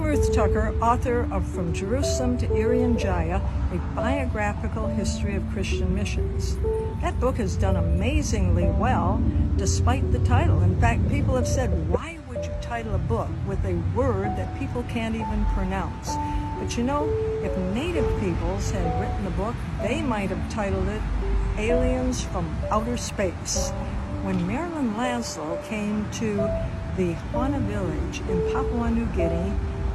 Ruth Tucker, author of From Jerusalem to Irian Jaya, a biographical history of Christian missions. That book has done amazingly well despite the title. In fact, people have said, why would you title a book with a word that people can't even pronounce? But you know, if native peoples had written a book, they might have titled it Aliens from Outer Space. When Marilyn Laszlo came to the Hana village in Papua New Guinea,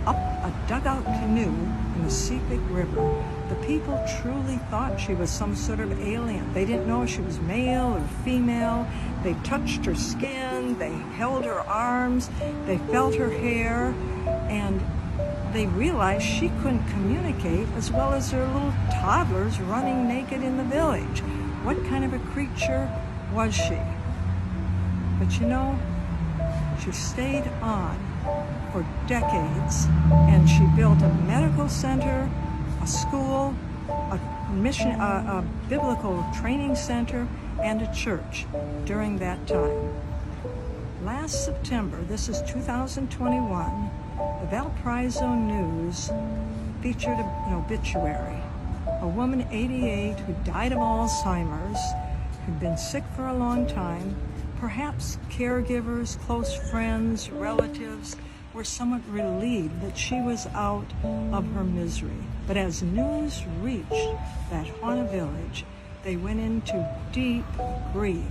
up a dugout canoe in the Sepik River, the people truly thought she was some sort of alien. They didn't know if she was male or female. They touched her skin, they held her arms, they felt her hair, and they realized she couldn't communicate as well as her little toddlers running naked in the village. What kind of a creature was she? But you know, she stayed on for decades, and she built a medical center, a school, a biblical training center, and a church during that time. Last September, this is 2021, the Valparaiso News featured an obituary. A woman, 88, who died of Alzheimer's, who'd been sick for a long time. Perhaps caregivers, close friends, relatives were somewhat relieved that she was out of her misery. But as news reached that Hana village, they went into deep grief,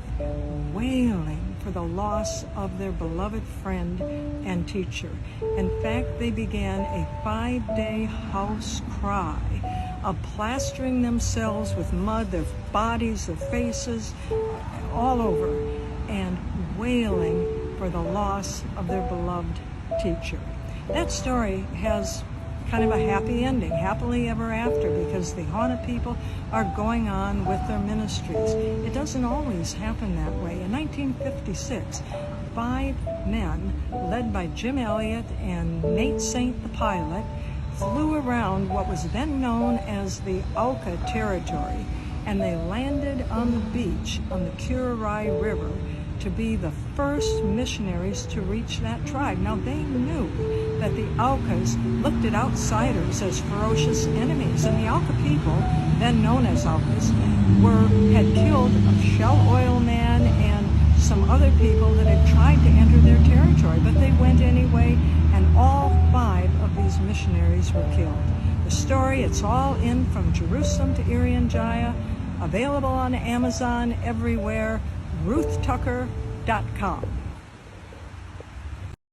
wailing for the loss of their beloved friend and teacher. In fact, they began a 5-day house cry of plastering themselves with mud, their bodies, their faces, all over, and wailing for the loss of their beloved teacher. That story has kind of a happy ending, happily ever after, because the Hana people are going on with their ministries. It doesn't always happen that way. In 1956, 5 men, led by Jim Elliott and Nate Saint the pilot, flew around what was then known as the Auca territory, and they landed on the beach on the Kurarai River to be the first missionaries to reach that tribe. Now, they knew that the Aucas looked at outsiders as ferocious enemies, and the Auca people, then known as Aucas, had killed a Shell Oil Man and some other people that had tried to enter their territory, but they went anyway, and all 5 of these missionaries were killed. The story, it's all in From Jerusalem to Irian Jaya, available on Amazon everywhere, ruthtucker.com.